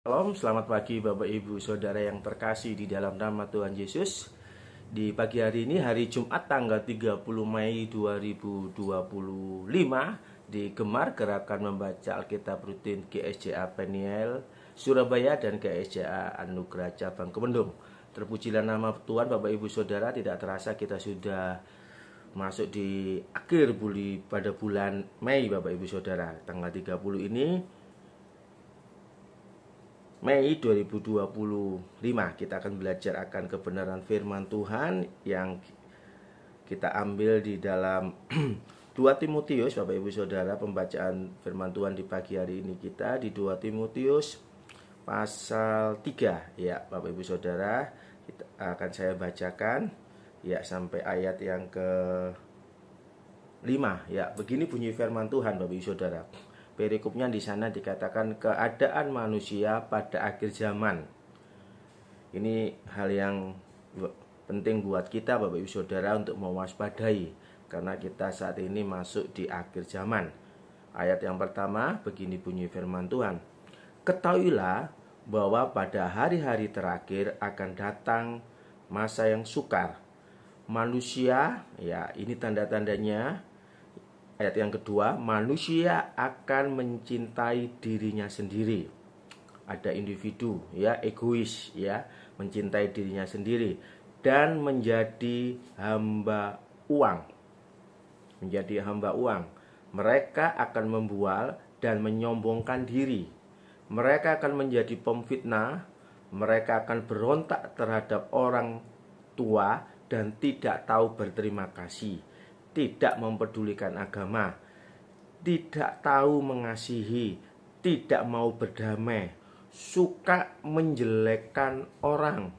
Shalom, selamat pagi Bapak Ibu Saudara yang terkasih di dalam nama Tuhan Yesus. Di pagi hari ini, hari Jumat tanggal 30 Mei 2025, di Gemar Gerakan Membaca Alkitab Rutin GSJA Peniel Surabaya dan GSJA Anugerah Cabang Kemendung. Terpujilah nama Tuhan Bapak Ibu Saudara, tidak terasa kita sudah masuk di akhir pada bulan Mei Bapak Ibu Saudara. Tanggal 30 ini Mei 2025 kita akan belajar akan kebenaran firman Tuhan yang kita ambil di dalam 2 Timotius. Bapak Ibu Saudara, pembacaan firman Tuhan di pagi hari ini kita di 2 Timotius pasal 3 ya Bapak Ibu Saudara, kita akan saya bacakan ya sampai ayat yang ke 5 ya. Begini bunyi firman Tuhan Bapak Ibu Saudara. Perikopnya di sana dikatakan keadaan manusia pada akhir zaman. Ini hal yang penting buat kita Bapak Ibu Saudara untuk mewaspadai, karena kita saat ini masuk di akhir zaman. Ayat yang pertama begini bunyi firman Tuhan. Ketahuilah bahwa pada hari-hari terakhir akan datang masa yang sukar. Manusia, ya ini tanda-tandanya. Ayat yang kedua, manusia akan mencintai dirinya sendiri. Ada individu ya, egois ya, mencintai dirinya sendiri dan menjadi hamba uang. Menjadi hamba uang. Mereka akan membual dan menyombongkan diri. Mereka akan menjadi pemfitnah. Mereka akan berontak terhadap orang tua dan tidak tahu berterima kasih. Tidak mempedulikan agama, tidak tahu mengasihi, tidak mau berdamai, suka menjelekkan orang,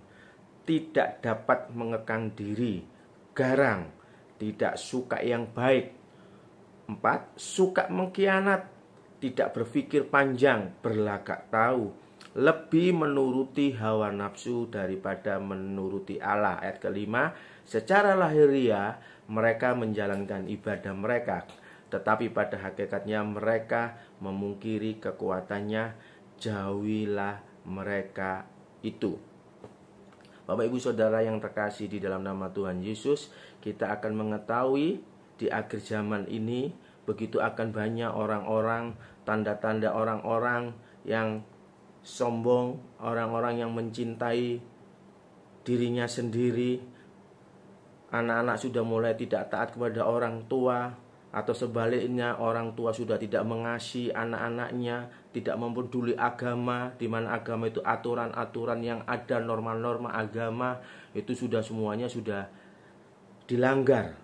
tidak dapat mengekang diri, garang, tidak suka yang baik. 4. Suka mengkhianat, tidak berpikir panjang, berlagak tahu, lebih menuruti hawa nafsu daripada menuruti Allah. Ayat kelima, secara lahiriah mereka menjalankan ibadah mereka, tetapi pada hakikatnya mereka memungkiri kekuatannya. Jauhilah mereka itu. Bapak Ibu Saudara yang terkasih di dalam nama Tuhan Yesus, kita akan mengetahui di akhir zaman ini begitu akan banyak orang-orang, tanda-tanda orang-orang yang sombong, orang-orang yang mencintai dirinya sendiri. Anak-anak sudah mulai tidak taat kepada orang tua, atau sebaliknya orang tua sudah tidak mengasihi anak-anaknya, tidak mempeduli agama, di mana agama itu aturan-aturan yang ada, norma-norma agama itu sudah semuanya sudah dilanggar.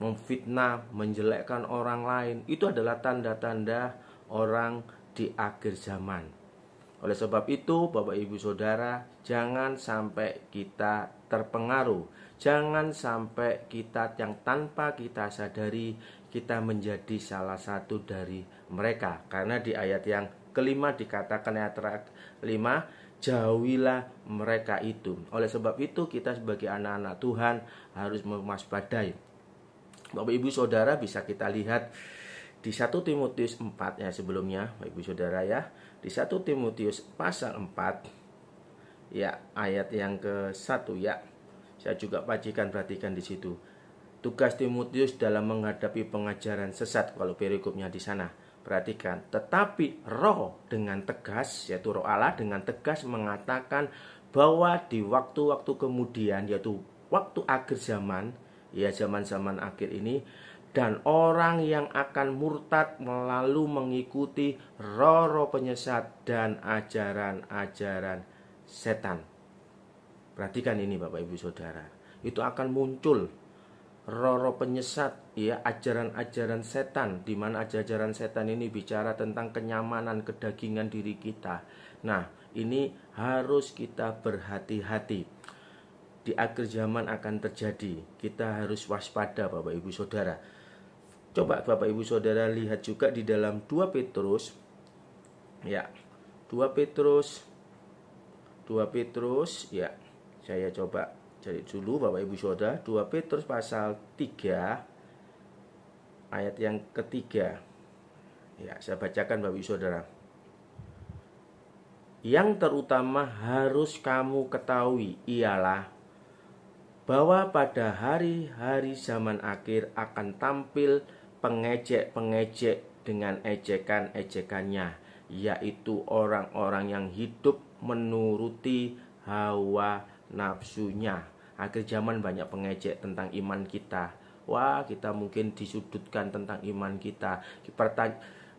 Memfitnah, menjelekkan orang lain, itu adalah tanda-tanda orang di akhir zaman. Oleh sebab itu, Bapak Ibu Saudara, jangan sampai kita terpengaruh. Jangan sampai kita yang tanpa kita sadari kita menjadi salah satu dari mereka. Karena di ayat yang kelima dikatakan, ayat kelima, jauhilah mereka itu. Oleh sebab itu kita sebagai anak-anak Tuhan harus mewaspadai. Bapak Ibu Saudara, bisa kita lihat di 1 Timotius 4 ya sebelumnya, Bapak Ibu Saudara ya. Di 1 Timotius pasal 4 ya ayat yang ke-1 ya. Saya juga perhatikan di situ. Tugas Timotius dalam menghadapi pengajaran sesat, kalau perikopnya di sana. Perhatikan, tetapi Roh dengan tegas, yaitu Roh Allah dengan tegas mengatakan bahwa di waktu-waktu kemudian, yaitu waktu akhir zaman, ya zaman-zaman akhir ini, dan orang yang akan murtad lalu mengikuti roh-roh penyesat dan ajaran-ajaran setan. Perhatikan ini Bapak Ibu Saudara, itu akan muncul roh-roh penyesat ya, ajaran-ajaran setan, di mana ajaran setan ini bicara tentang kenyamanan kedagingan diri kita. Nah, ini harus kita berhati-hati. Di akhir zaman akan terjadi. Kita harus waspada Bapak Ibu Saudara. Coba Bapak Ibu Saudara lihat juga di dalam 2 Petrus ya. 2 Petrus ya. Saya coba cari dulu Bapak Ibu Saudara, 2 Petrus pasal 3 ayat yang ketiga. Ya, saya bacakan Bapak Ibu Saudara. Yang terutama harus kamu ketahui ialah bahwa pada hari-hari zaman akhir akan tampil pengejek-pengejek dengan ejekan-ejekannya, yaitu orang-orang yang hidup menuruti hawa nafsunya. Akhir zaman banyak pengejek tentang iman kita. Wah, kita mungkin disudutkan tentang iman kita.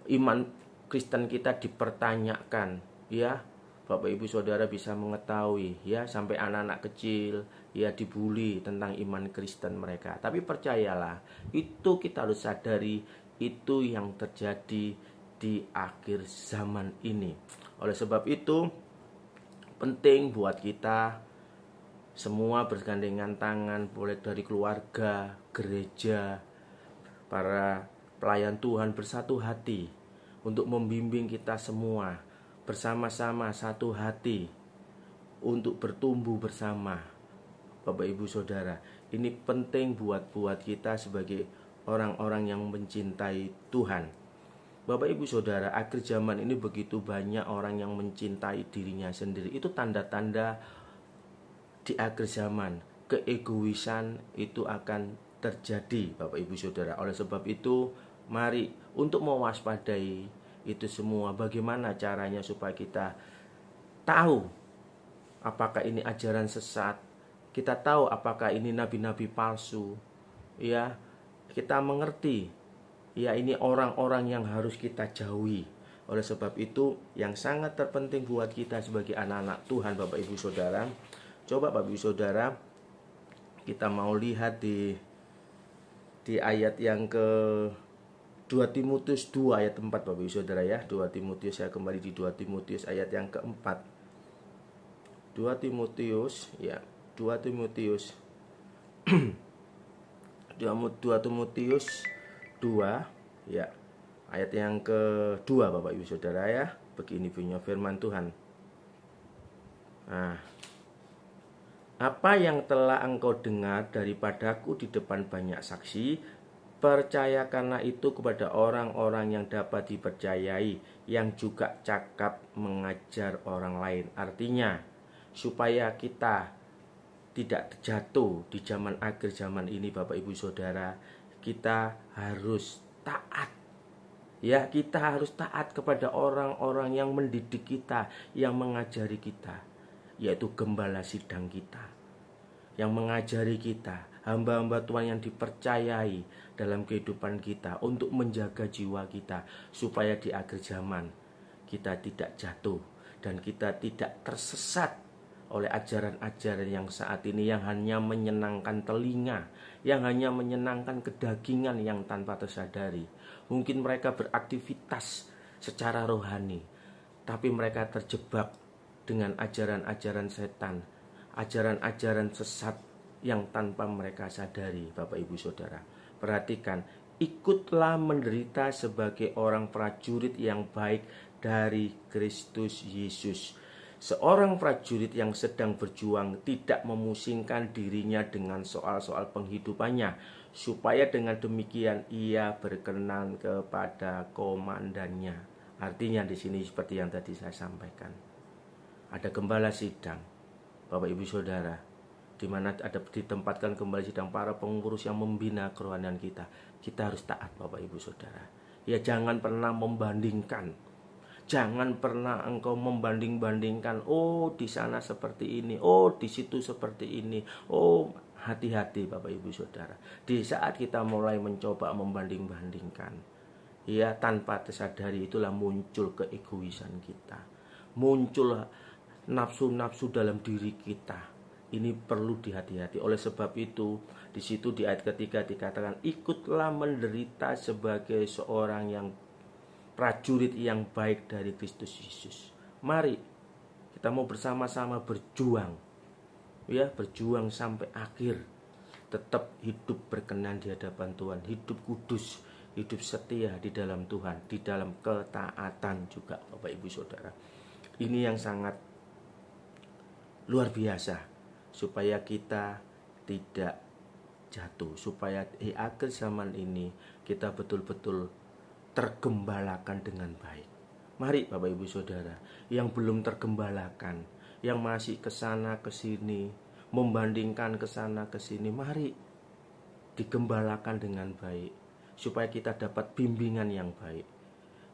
Iman Kristen kita dipertanyakan, ya. Bapak Ibu Saudara bisa mengetahui, ya, sampai anak-anak kecil ya dibully tentang iman Kristen mereka. Tapi percayalah, itu kita harus sadari, itu yang terjadi di akhir zaman ini. Oleh sebab itu penting buat kita semua bergandengan tangan, mulai dari keluarga, gereja, para pelayan Tuhan bersatu hati untuk membimbing kita semua bersama-sama satu hati untuk bertumbuh bersama. Bapak Ibu Saudara, ini penting buat kita sebagai orang-orang yang mencintai Tuhan. Bapak Ibu Saudara, akhir zaman ini begitu banyak orang yang mencintai dirinya sendiri. Itu tanda-tanda di akhir zaman. Keegoisan itu akan terjadi, Bapak Ibu Saudara. Oleh sebab itu, mari untuk mewaspadai itu semua. Bagaimana caranya supaya kita tahu apakah ini ajaran sesat, kita tahu apakah ini nabi-nabi palsu, ya, kita mengerti, ya, ini orang-orang yang harus kita jauhi. Oleh sebab itu, yang sangat terpenting buat kita sebagai anak-anak Tuhan, Bapak Ibu Saudara, coba Bapak Ibu Saudara, kita mau lihat di ayat yang ke 2 Timotius 2 ayat 4, Bapak Ibu Saudara, ya. 2 Timotius, saya kembali di 2 Timotius ayat yang keempat. 2 Timotius, ya, 2 Timotius 2 Timotius 2, ya, ayat yang kedua, Bapak Ibu Saudara, ya. Begini bunyinya firman Tuhan. Nah, apa yang telah engkau dengar daripadaku di depan banyak saksi, percayakanlah itu kepada orang-orang yang dapat dipercayai, yang juga cakap mengajar orang lain. Artinya, supaya kita tidak jatuh di zaman akhir zaman ini, Bapak Ibu Saudara, kita harus taat. Ya, kita harus taat kepada orang-orang yang mendidik kita, yang mengajari kita, yaitu gembala sidang kita, yang mengajari kita, hamba-hamba Tuhan yang dipercayai dalam kehidupan kita untuk menjaga jiwa kita, supaya di akhir zaman kita tidak jatuh dan kita tidak tersesat oleh ajaran-ajaran yang saat ini, yang hanya menyenangkan telinga, yang hanya menyenangkan kedagingan, yang tanpa tersadari. Mungkin mereka beraktivitas secara rohani, tapi mereka terjebak dengan ajaran-ajaran setan, ajaran-ajaran sesat yang tanpa mereka sadari. Bapak Ibu Saudara, perhatikan, ikutlah menderita sebagai orang prajurit yang baik dari Kristus Yesus. Seorang prajurit yang sedang berjuang tidak memusingkan dirinya dengan soal-soal penghidupannya, supaya dengan demikian ia berkenan kepada komandannya. Artinya di sini seperti yang tadi saya sampaikan, ada gembala sidang, Bapak Ibu Saudara, di mana ada ditempatkan gembala sidang, para pengurus yang membina kerohanian kita. Kita harus taat, Bapak Ibu Saudara. Ya, jangan pernah membandingkan. Jangan pernah engkau membanding-bandingkan, oh di sana seperti ini, oh di situ seperti ini. Oh, hati-hati Bapak Ibu Saudara. Di saat kita mulai mencoba membanding-bandingkan, ya, tanpa tersadari, itulah muncul keegoisan kita, muncul nafsu-nafsu dalam diri kita. Ini perlu dihati-hati. Oleh sebab itu, di situ di ayat ketiga dikatakan, ikutlah menderita sebagai seorang yang prajurit yang baik dari Kristus Yesus. Mari kita mau bersama-sama berjuang, ya, berjuang sampai akhir, tetap hidup berkenan di hadapan Tuhan, hidup kudus, hidup setia di dalam Tuhan, di dalam ketaatan juga, Bapak Ibu Saudara. Ini yang sangat luar biasa, supaya kita tidak jatuh, supaya di akhir zaman ini kita betul-betul tergembalakan dengan baik. Mari Bapak Ibu Saudara yang belum tergembalakan, yang masih kesana kesini, membandingkan kesana kesini, mari digembalakan dengan baik supaya kita dapat bimbingan yang baik.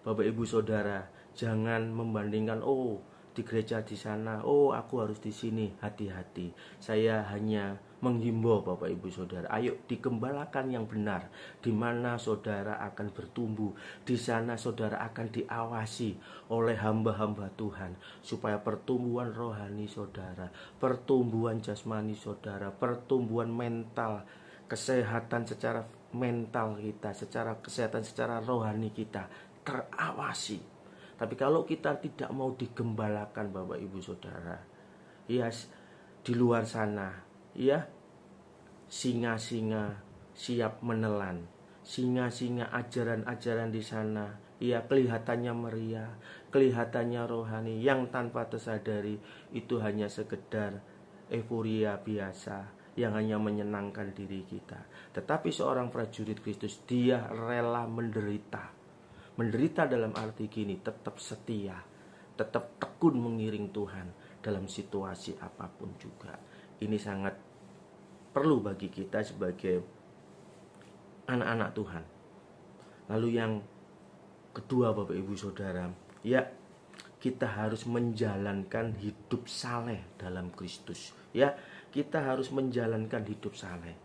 Bapak Ibu Saudara, jangan membandingkan, oh di gereja di sana, oh aku harus di sini. Hati-hati. Saya hanya menghimbau Bapak Ibu Saudara, ayo digembalakan yang benar, di mana saudara akan bertumbuh, di sana saudara akan diawasi oleh hamba-hamba Tuhan, supaya pertumbuhan rohani saudara, pertumbuhan jasmani saudara, pertumbuhan mental, kesehatan secara mental kita, secara kesehatan secara rohani kita terawasi. Tapi kalau kita tidak mau digembalakan Bapak Ibu Saudara, ya di luar sana, ya singa-singa siap menelan, singa-singa ajaran-ajaran di sana, ya kelihatannya meriah, kelihatannya rohani, yang tanpa tersadari itu hanya sekedar euforia biasa yang hanya menyenangkan diri kita. Tetapi seorang prajurit Kristus, dia rela menderita. Menderita dalam arti gini, tetap setia, tetap tekun mengiring Tuhan dalam situasi apapun juga. Ini sangat perlu bagi kita sebagai anak-anak Tuhan. Lalu yang kedua Bapak Ibu Saudara, ya kita harus menjalankan hidup saleh dalam Kristus. Ya, kita harus menjalankan hidup saleh.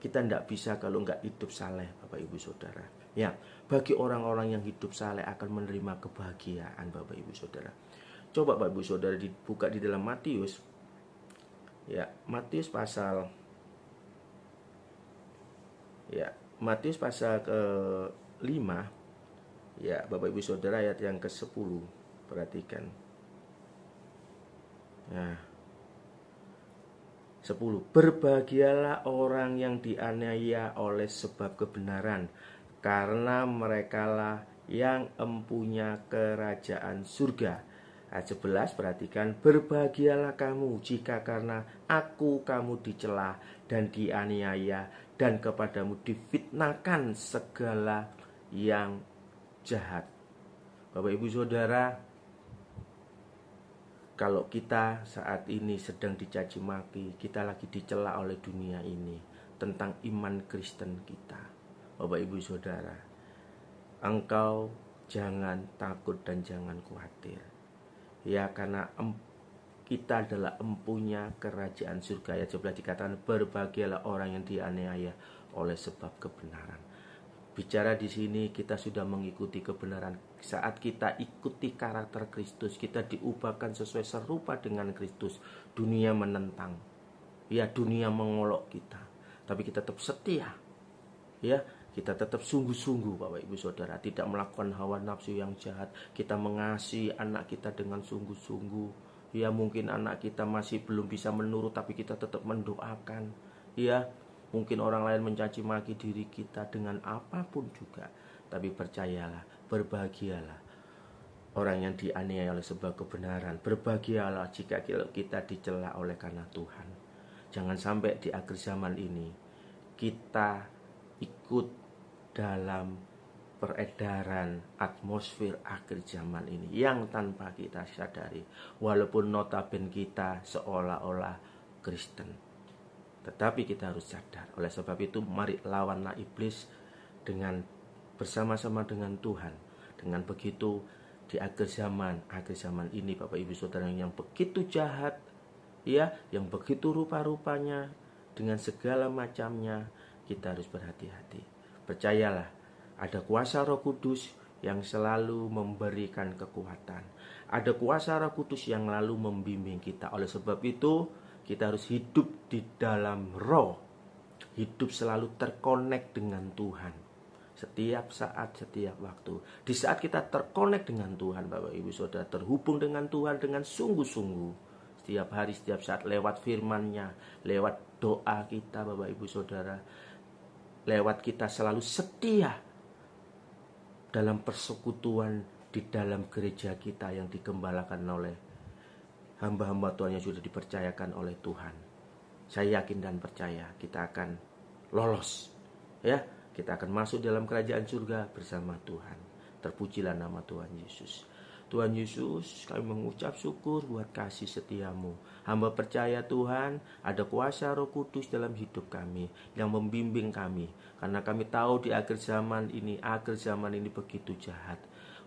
Kita tidak bisa kalau nggak hidup saleh Bapak Ibu Saudara. Ya, bagi orang-orang yang hidup saleh akan menerima kebahagiaan Bapak Ibu Saudara. Coba Bapak Ibu Saudara dibuka di dalam Matius. Ya, Matius pasal ke-5. Ya, Bapak Ibu Saudara ayat yang ke-10. Perhatikan. Nah, 10. Berbahagialah orang yang dianiaya oleh sebab kebenaran, karena merekalah yang empunya kerajaan surga. Ayat 11, perhatikan. Berbahagialah kamu jika karena aku kamu dicela dan dianiaya, dan kepadamu difitnahkan segala yang jahat. Bapak Ibu Saudara, kalau kita saat ini sedang dicaci maki, kita lagi dicela oleh dunia ini tentang iman Kristen kita, Bapak Ibu Saudara, engkau jangan takut dan jangan khawatir. Ya, karena kita adalah empunya kerajaan surga. Ayat 11 dikatakan, berbahagialah orang yang dianiaya oleh sebab kebenaran. Bicara di sini kita sudah mengikuti kebenaran. Saat kita ikuti karakter Kristus, kita diubahkan sesuai serupa dengan Kristus. Dunia menentang, ya dunia mengolok kita, tapi kita tetap setia. Ya, kita tetap sungguh-sungguh Bapak Ibu Saudara, tidak melakukan hawa nafsu yang jahat. Kita mengasihi anak kita dengan sungguh-sungguh. Ya, mungkin anak kita masih belum bisa menurut, tapi kita tetap mendoakan. Ya, mungkin orang lain mencaci maki diri kita dengan apapun juga, tapi percayalah, berbahagialah orang yang dianiaya oleh sebab kebenaran. Berbahagialah jika kita dicela oleh karena Tuhan. Jangan sampai di akhir zaman ini kita ikut dalam peredaran atmosfer akhir zaman ini yang tanpa kita sadari, walaupun notabene kita seolah-olah Kristen, tetapi kita harus sadar. Oleh sebab itu mari lawanlah iblis dengan bersama-sama dengan Tuhan. Dengan begitu di akhir zaman ini Bapak Ibu Saudara yang begitu jahat, ya, yang begitu rupa-rupanya dengan segala macamnya, kita harus berhati-hati. Percayalah, ada kuasa Roh Kudus yang selalu memberikan kekuatan. Ada kuasa Roh Kudus yang lalu membimbing kita. Oleh sebab itu kita harus hidup di dalam Roh, hidup selalu terkonek dengan Tuhan, setiap saat, setiap waktu. Di saat kita terkonek dengan Tuhan, Bapak Ibu Saudara, terhubung dengan Tuhan dengan sungguh-sungguh, setiap hari, setiap saat, lewat firman-Nya, lewat doa kita Bapak Ibu Saudara, lewat kita selalu setia dalam persekutuan di dalam gereja kita yang digembalakan oleh hamba-hamba Tuhan yang sudah dipercayakan oleh Tuhan. Saya yakin dan percaya kita akan lolos, ya, kita akan masuk dalam kerajaan surga bersama Tuhan. Terpujilah nama Tuhan Yesus. Tuhan Yesus, kami mengucap syukur buat kasih setiamu. Hamba percaya Tuhan, ada kuasa Roh Kudus dalam hidup kami yang membimbing kami. Karena kami tahu di akhir zaman ini begitu jahat.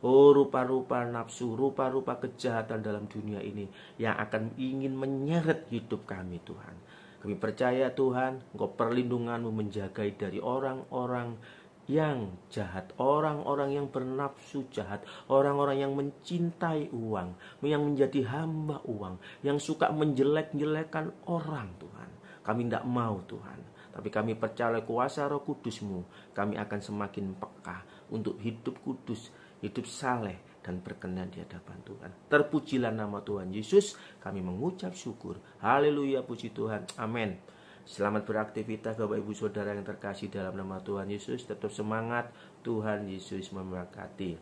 Oh, rupa-rupa nafsu, rupa-rupa kejahatan dalam dunia ini yang akan ingin menyeret hidup kami Tuhan. Kami percaya Tuhan, Engkau perlindungan-Mu menjagai dari orang-orang yang jahat, orang-orang yang bernafsu jahat, orang-orang yang mencintai uang, yang menjadi hamba uang, yang suka menjelek-jelekan orang Tuhan. Kami tidak mau Tuhan, tapi kami percaya kuasa Roh Kudus-Mu, kami akan semakin peka untuk hidup kudus, hidup saleh dan berkenan di hadapan Tuhan. Terpujilah nama Tuhan Yesus, kami mengucap syukur. Haleluya, puji Tuhan. Amin. Selamat beraktivitas Bapak Ibu Saudara yang terkasih dalam nama Tuhan Yesus. Tetap semangat, Tuhan Yesus memberkati.